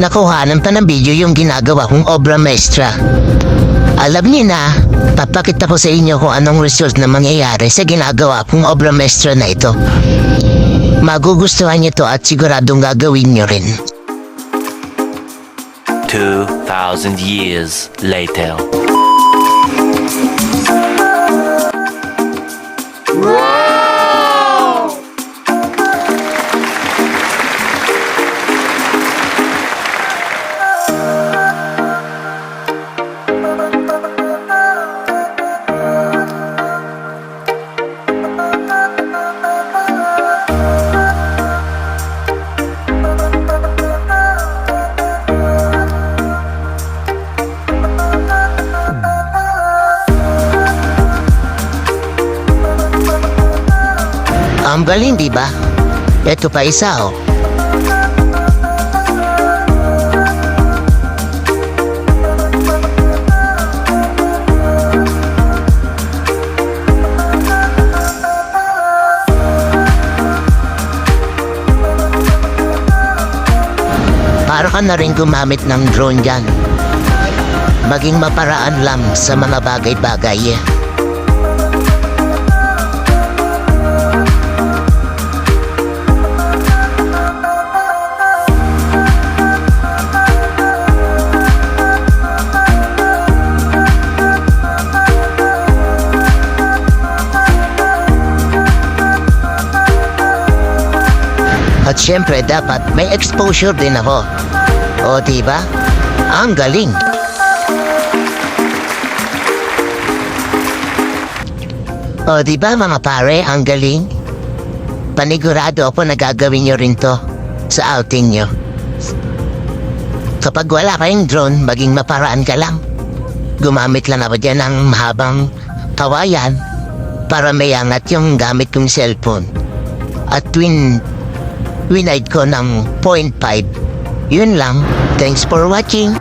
nakuhanan pa ng video yung ginagawa kong obra maestra. Alam niyo na, papakita ko sa inyo kung anong result na mangyayari sa ginagawa kong obra maestra na ito. Magugustuhan niyo to at siguradong gagawin niyo rin. 2,000 years later. Ang galing, di ba? Ito pa isa, oh. Para ka na rin gumamit ng drone dyan. Maging maparaan lang sa mga bagay-bagay. At syempre dapat may exposure din ako. O diba? Ang galing. O diba mga pare, ang galing? Panigurado ako na gagawin nyo rin to sa outing nyo. Kapag wala kayong drone, maging maparaan ka lang. Gumamit lang ako dyan ng mahabang kawayan para may angat yung gamit kong cellphone. At winide ko ng 0.5. Yun lang. Thanks for watching.